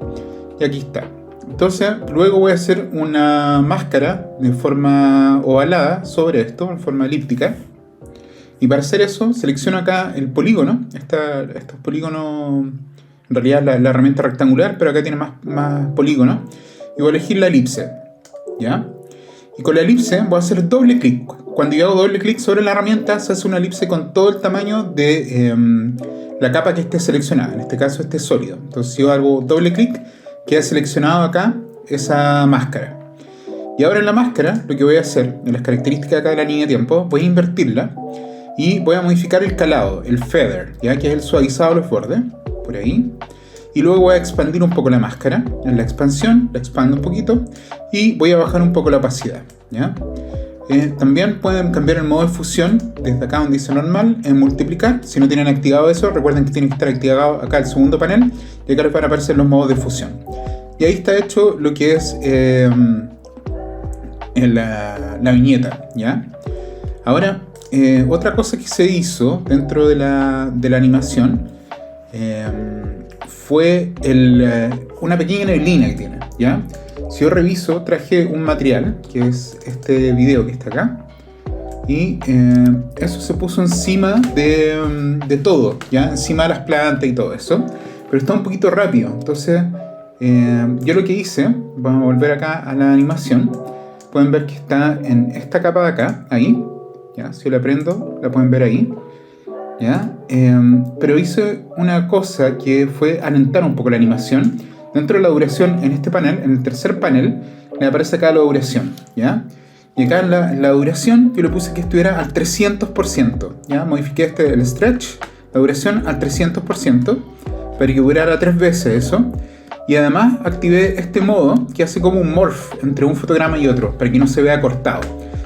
y aquí está. Entonces luego voy a hacer una máscara de forma ovalada sobre esto, en forma elíptica. Y para hacer eso, selecciono acá el polígono. Estos polígonos, en realidad la herramienta rectangular, pero acá tiene más polígonos. Y voy a elegir la elipse, ¿ya? Y con la elipse voy a hacer doble clic. Cuando yo hago doble clic sobre la herramienta, se hace una elipse con todo el tamaño de la capa que esté seleccionada. En este caso este es sólido. Entonces si yo hago doble clic, queda seleccionado acá esa máscara. Y ahora en la máscara lo que voy a hacer, en las características acá de la línea de tiempo, voy a invertirla y voy a modificar el calado, el feather, ¿ya? Que es el suavizado de los bordes, por ahí. Y luego voy a expandir un poco la máscara. En la expansión la expando un poquito y voy a bajar un poco la opacidad, ¿ya? También pueden cambiar el modo de fusión desde acá donde dice normal en multiplicar. Si no tienen activado eso, recuerden que tiene que estar activado acá el segundo panel y acá les van a aparecer los modos de fusión. Y ahí está hecho lo que es la viñeta, ¿ya? Ahora, otra cosa que se hizo dentro de la animación fue una pequeña neblina que tiene, ¿ya? Si yo reviso, traje un material, que es este video que está acá, y eso se puso encima de todo, ¿ya? Encima de las plantas y todo eso, pero está un poquito rápido. Entonces, yo lo que hice, vamos a volver acá a la animación, pueden ver que está en esta capa de acá, ahí, ¿ya? Si yo la prendo, la pueden ver ahí, ¿ya? Pero hice una cosa que fue alentar un poco la animación. Dentro de la duración, en este panel, en el tercer panel, me aparece acá la duración, ¿ya? Y acá en la duración yo le puse que estuviera al 300%, ¿ya? Modifiqué el stretch, la duración al 300%, para que durara 3 veces eso. Y además activé este modo que hace como un morph entre un fotograma y otro, para que no se vea cortado.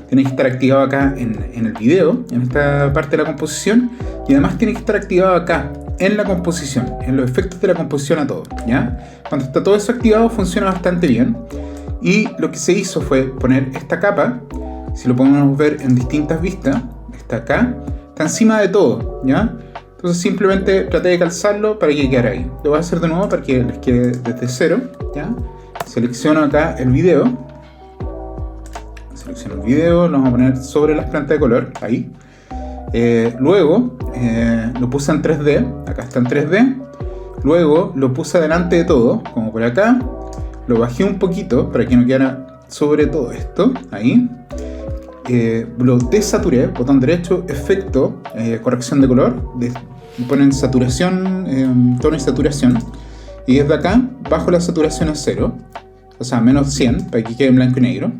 Tiene que estar activado acá en el video, en esta parte de la composición, y además tiene que estar activado acá en la composición, en los efectos de la composición a todo, ¿ya? Cuando está todo eso activado funciona bastante bien. Y lo que se hizo fue poner esta capa, si lo podemos ver en distintas vistas, está acá, está encima de todo, ¿ya? Entonces simplemente traté de calzarlo para que quedara ahí. Lo voy a hacer de nuevo para que les quede desde cero, ¿ya? Selecciono acá el video. Selecciono el video, lo vamos a poner sobre las plantas de color, ahí. Luego lo puse en 3D, acá está en 3D. Luego lo puse delante de todo, como por acá. Lo bajé un poquito para que no quedara sobre todo esto, ahí. Lo desaturé, botón derecho, efecto, corrección de color. Ponen saturación, tono y saturación. Y desde acá bajo la saturación a 0, o sea, menos 100, para que quede en blanco y negro.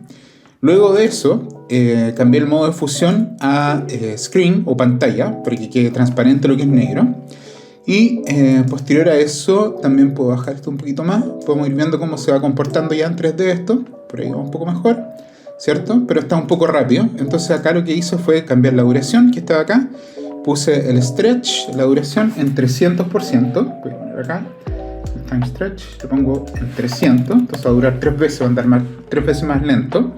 Luego de eso, cambié el modo de fusión a screen o pantalla, para que quede transparente lo que es negro. Y posterior a eso, también puedo bajar esto un poquito más. Podemos ir viendo cómo se va comportando ya en 3D esto. Por ahí va un poco mejor, ¿cierto? Pero está un poco rápido. Entonces acá lo que hice fue cambiar la duración, que estaba acá. Puse el stretch, la duración en 300%. Voy a poner acá el time stretch, lo pongo en 300. Entonces va a durar 3 veces, va a andar 3 veces más lento.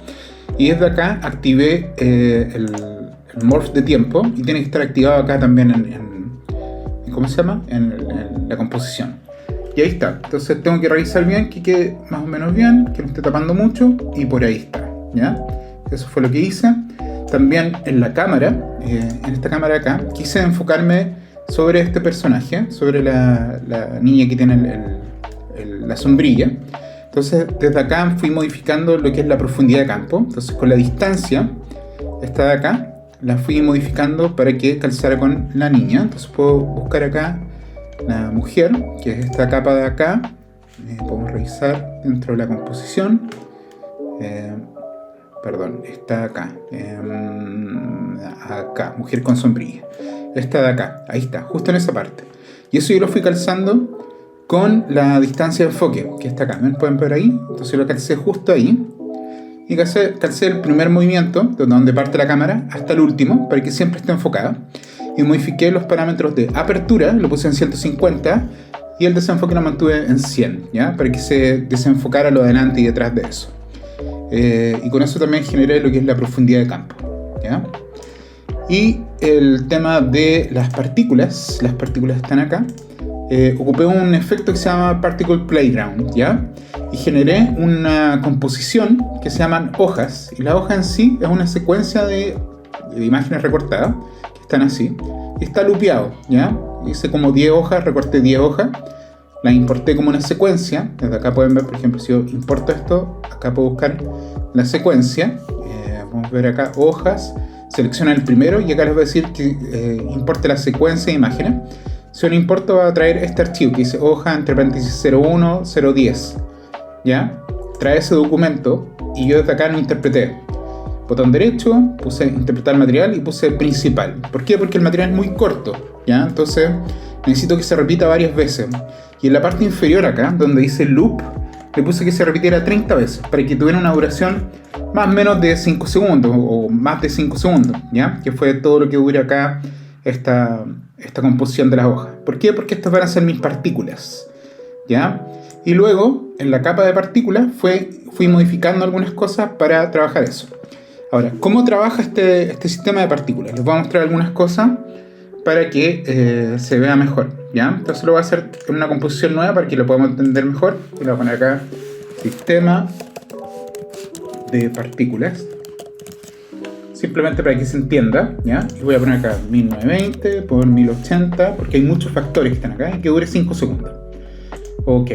Y desde acá activé el morph de tiempo. Y tiene que estar activado acá también en ¿cómo se llama? En la composición. Y ahí está. Entonces tengo que revisar bien que quede más o menos bien, que no esté tapando mucho, y por ahí está, ¿ya? Eso fue lo que hice. También en la cámara, en esta cámara de acá, quise enfocarme sobre este personaje, sobre la niña que tiene la sombrilla. Entonces desde acá fui modificando lo que es la profundidad de campo. Entonces con la distancia, esta de acá, la fui modificando para que calzara con la niña. Entonces puedo buscar acá la mujer, que es esta capa de acá. Podemos revisar dentro de la composición. Perdón, está acá. Acá, mujer con sombrilla. Esta de acá, ahí está, justo en esa parte. Y eso yo lo fui calzando con la distancia de enfoque, que está acá. ¿Ven? Pueden ver ahí. Entonces lo calcé justo ahí. Y calcé el primer movimiento, donde parte la cámara, hasta el último, para que siempre esté enfocada. Y modifiqué los parámetros de apertura, lo puse en 150, y el desenfoque lo mantuve en 100, ¿ya? Para que se desenfocara lo delante y detrás de eso. Y con eso también generé lo que es la profundidad de campo, ¿ya? Y el tema de las partículas están acá. Ocupé un efecto que se llama Particle Playground, ¿ya? Y generé una composición que se llaman hojas. Y la hoja en sí es una secuencia de imágenes recortadas que están así. Y está lupeado, ¿ya? Hice como 10 hojas, recorté 10 hojas. Las importé como una secuencia. Desde acá pueden ver, por ejemplo, si yo importo esto, acá puedo buscar la secuencia. Vamos a ver acá hojas. Selecciona el primero y acá les voy a decir que importe la secuencia de imágenes. si no importa, va a traer este archivo que dice hoja entre paréntesis 01, 010. ¿Ya? Trae ese documento y yo desde acá lo interpreté. Botón derecho, puse interpretar material y puse principal. ¿Por qué? Porque el material es muy corto, ¿ya? Entonces necesito que se repita varias veces. Y en la parte inferior acá, donde dice loop, le puse que se repitiera 30 veces para que tuviera una duración más o menos de 5 segundos o más de 5 segundos, ¿ya? Que fue todo lo que dura acá esta composición de las hojas. ¿Por qué? Porque estas van a ser mis partículas, ¿ya? Y luego, en la capa de partículas, fui modificando algunas cosas para trabajar eso. Ahora, ¿cómo trabaja este sistema de partículas? Les voy a mostrar algunas cosas para que se vea mejor, ¿ya? Entonces lo voy a hacer en una composición nueva para que lo podamos entender mejor. Y lo voy a poner acá, sistema de partículas. Simplemente para que se entienda, ¿ya? Y voy a poner acá 1920 por 1080, porque hay muchos factores que están acá y que dure 5 segundos. Ok.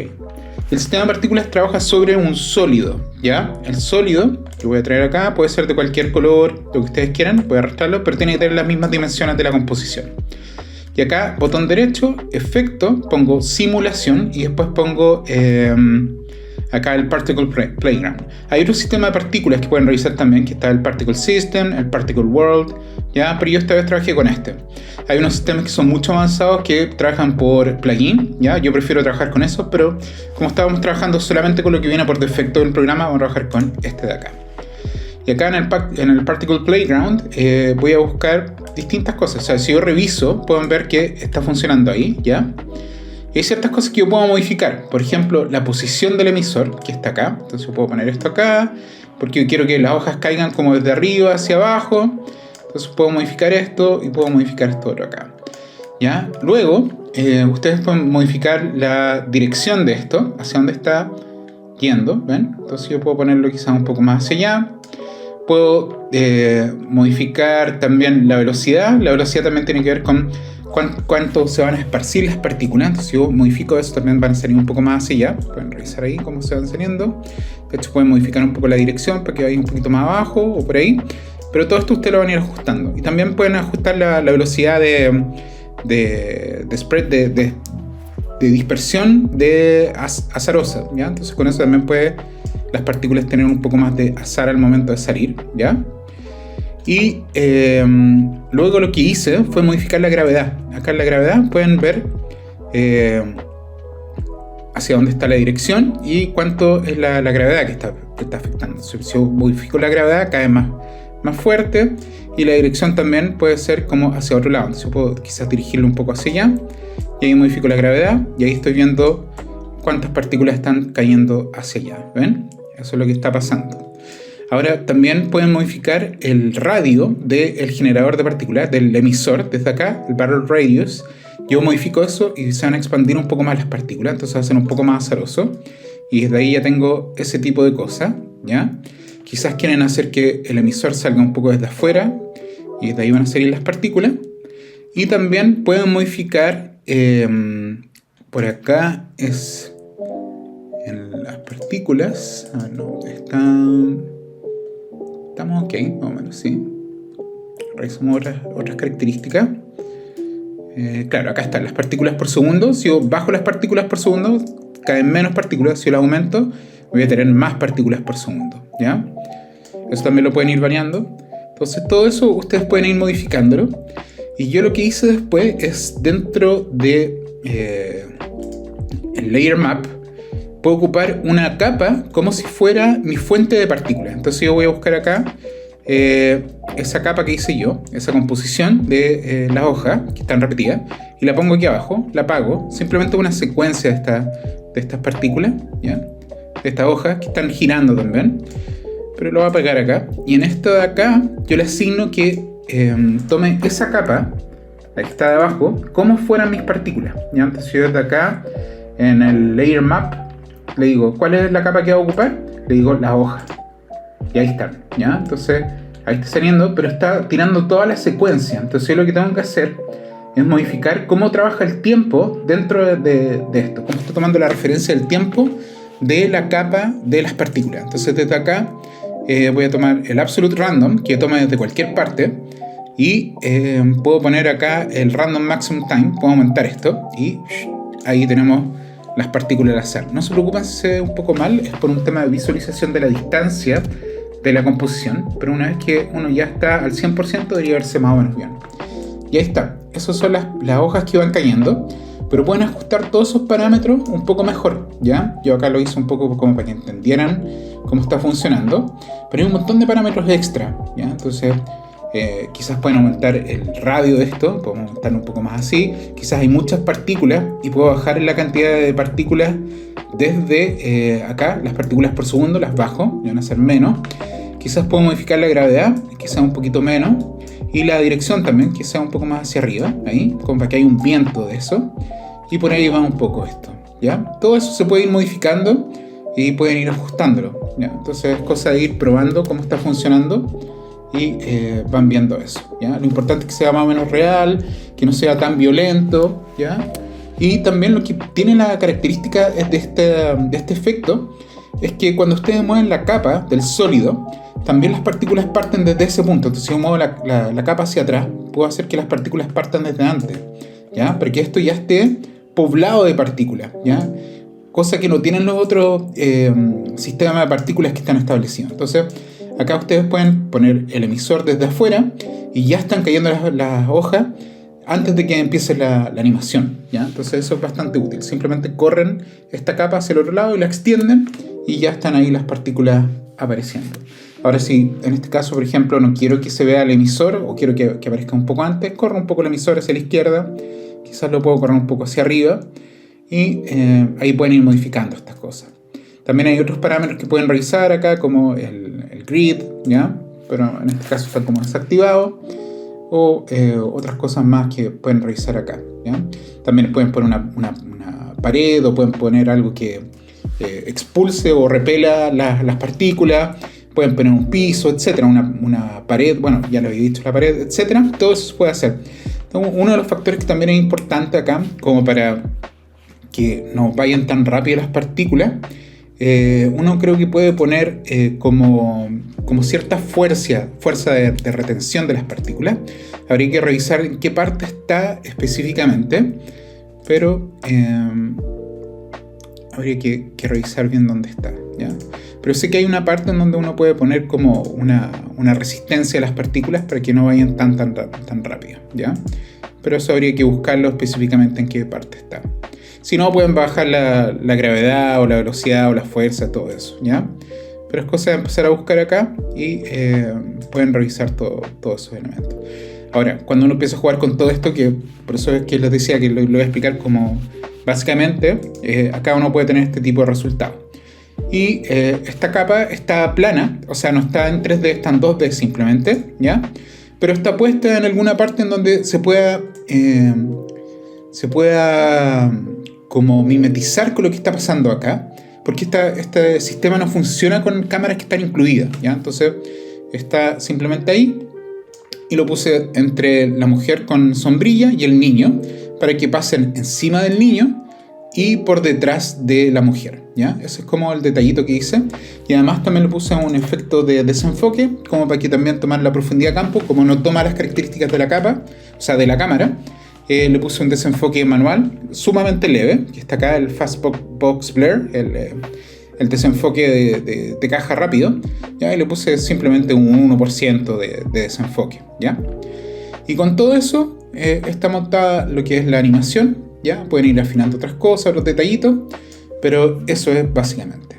El sistema de partículas trabaja sobre un sólido, ¿ya? El sólido que voy a traer acá puede ser de cualquier color, lo que ustedes quieran, puede arrastrarlo, pero tiene que tener las mismas dimensiones de la composición. Y acá, botón derecho, efecto, pongo simulación y después pongo acá el Particle Playground. Hay otro sistema de partículas que pueden revisar también, que está el Particle System, el Particle World, ¿ya? Pero yo esta vez trabajé con este. Hay unos sistemas que son mucho avanzados que trabajan por plugin, ¿ya? Yo prefiero trabajar con eso, pero como estábamos trabajando solamente con lo que viene por defecto del programa, vamos a trabajar con este de acá. Y acá en el Particle Playground voy a buscar distintas cosas. O sea, si yo reviso, pueden ver que está funcionando ahí, ¿ya? Y hay ciertas cosas que yo puedo modificar. Por ejemplo, la posición del emisor, que está acá. Entonces yo puedo poner esto acá, porque yo quiero que las hojas caigan como desde arriba hacia abajo. Entonces puedo modificar esto y puedo modificar esto otro acá, ¿ya? Luego, ustedes pueden modificar la dirección de esto, hacia dónde está yendo, ¿ven? Entonces yo puedo ponerlo quizás un poco más hacia allá. Puedo modificar también la velocidad. La velocidad también tiene que ver con cuánto se van a esparcir las partículas. Entonces si yo modifico eso, también van a salir un poco más hacia allá. Pueden revisar ahí cómo se van saliendo. De hecho pueden modificar un poco la dirección para que vaya un poquito más abajo o por ahí. Pero todo esto ustedes lo van a ir ajustando. Y también pueden ajustar la velocidad de spread, de dispersión azarosa, ¿ya? Entonces con eso también puede las partículas tener un poco más de azar al momento de salir, ¿ya? Y luego lo que hice fue modificar la gravedad. Acá en la gravedad pueden ver hacia dónde está la dirección y cuánto es la gravedad que está afectando. Si yo modifico la gravedad, cae más fuerte, y la dirección también puede ser como hacia otro lado. Entonces yo puedo quizás dirigirlo un poco hacia allá, y ahí modifico la gravedad, y ahí estoy viendo cuántas partículas están cayendo hacia allá, ¿ven? Eso es lo que está pasando. Ahora también pueden modificar el radio del generador de partículas, del emisor, desde acá, el barrel radius. Yo modifico eso y se van a expandir un poco más las partículas, entonces va a ser un poco más azaroso, y desde ahí ya tengo ese tipo de cosas, ¿ya? Quizás quieren hacer que el emisor salga un poco desde afuera, y desde ahí van a salir las partículas. Y también pueden modificar, por acá es en las partículas, no, estamos ok, más o menos, sí. Revisamos otras características. Claro, acá están las partículas por segundo. Si yo bajo las partículas por segundo, caen menos partículas. Si yo las aumento, voy a tener más partículas por segundo, ¿ya? Eso también lo pueden ir variando. Entonces todo eso ustedes pueden ir modificándolo. Y yo lo que hice después es, dentro de el layer map, puedo ocupar una capa como si fuera mi fuente de partículas. Entonces yo voy a buscar acá esa capa que hice yo, esa composición de las hojas que están repetidas, y la pongo aquí abajo, la apago, simplemente una secuencia de estas partículas, ¿ya? De estas hojas que están girando también, pero lo voy a pegar acá, y en esto de acá yo le asigno que tome esa capa, la que está de abajo, como fueran mis partículas, ¿ya? Entonces yo desde acá, en el layer map, le digo, ¿cuál es la capa que va a ocupar? Le digo, la hoja. Y ahí están, ¿ya? Entonces, ahí está saliendo, pero está tirando toda la secuencia. Entonces yo lo que tengo que hacer es modificar cómo trabaja el tiempo dentro de esto. Cómo está tomando la referencia del tiempo de la capa de las partículas. Entonces desde acá voy a tomar el absolute random, que tome desde cualquier parte, Y puedo poner acá el Random Maximum Time, puedo aumentar esto y ahí tenemos las partículas al azar. No se preocupen si se ve un poco mal, es por un tema de visualización de la distancia de la composición, pero una vez que uno ya está al 100% debería verse más o menos bien. Y ahí está, esas son las hojas que van cayendo, pero pueden ajustar todos esos parámetros un poco mejor, ¿ya? Yo acá lo hice un poco como para que entendieran cómo está funcionando, pero hay un montón de parámetros extra, ¿ya? Entonces quizás pueden aumentar el radio de esto, podemos aumentar un poco más así, quizás hay muchas partículas y puedo bajar la cantidad de partículas desde acá, las partículas por segundo las bajo, van a ser menos, quizás puedo modificar la gravedad, que sea un poquito menos, y la dirección también, que sea un poco más hacia arriba, ahí, como para que haya un viento de eso, y por ahí va un poco esto, ¿ya? Todo eso se puede ir modificando y pueden ir ajustándolo, ¿ya? Entonces es cosa de ir probando cómo está funcionando y van viendo eso, ¿ya? Lo importante es que sea más o menos real, que no sea tan violento, ¿ya? Y también lo que tiene la característica de este efecto es que cuando ustedes mueven la capa del sólido, también las partículas parten desde ese punto. Entonces, si yo muevo la capa hacia atrás, puedo hacer que las partículas partan desde antes, ¿ya? Para que esto ya esté poblado de partículas, ¿ya? Cosa que no tienen los otros sistemas de partículas que están establecidos. Entonces, acá ustedes pueden poner el emisor desde afuera y ya están cayendo las hojas antes de que empiece la animación, ¿ya? Entonces eso es bastante útil. Simplemente corren esta capa hacia el otro lado y la extienden y ya están ahí las partículas apareciendo. Ahora si en este caso, por ejemplo, no quiero que se vea el emisor o quiero que aparezca un poco antes, corro un poco el emisor hacia la izquierda, quizás lo puedo correr un poco hacia arriba y ahí pueden ir modificando estas cosas. También hay otros parámetros que pueden revisar acá, como el grid, ¿ya? Pero en este caso está como desactivado, o otras cosas más que pueden revisar acá, ¿ya? También pueden poner una pared o pueden poner algo que expulse o repela las partículas, pueden poner un piso, etcétera, una pared, bueno, ya lo había dicho, la pared, etcétera. Todo eso se puede hacer. Entonces, uno de los factores que también es importante acá, como para que no vayan tan rápido las partículas, uno creo que puede poner como cierta fuerza de retención de las partículas. Habría que revisar en qué parte está específicamente, pero habría que revisar bien dónde está, ¿ya? Pero sé que hay una parte en donde uno puede poner como una resistencia a las partículas para que no vayan tan rápido, ¿ya? Pero eso habría que buscarlo específicamente en qué parte está. Si no, pueden bajar la gravedad o la velocidad o la fuerza, todo eso, ¿ya? Pero es cosa de empezar a buscar acá y pueden revisar todos esos elementos. Ahora, cuando uno empieza a jugar con todo esto, que por eso es que les decía que lo voy a explicar como básicamente, acá uno puede tener este tipo de resultados. Y esta capa está plana, o sea, no está en 3D, está en 2D simplemente, ¿ya? Pero está puesta en alguna parte en donde se pueda como mimetizar con lo que está pasando acá, porque este sistema no funciona con cámaras que están incluidas, ¿ya? Entonces está simplemente ahí y lo puse entre la mujer con sombrilla y el niño para que pasen encima del niño y por detrás de la mujer, ¿ya? Ese es como el detallito que hice. Y además también le puse un efecto de desenfoque, como para que también tomar la profundidad de campo, como no toma las características de la capa, o sea, de la cámara. Le puse un desenfoque manual sumamente leve, que está acá el Fast Box Blur, el desenfoque de caja rápido, ¿ya? Y le puse simplemente un 1% de desenfoque, ¿ya? Y con todo eso está montada lo que es la animación, ¿ya? Pueden ir afinando otras cosas, otros detallitos, pero eso es básicamente.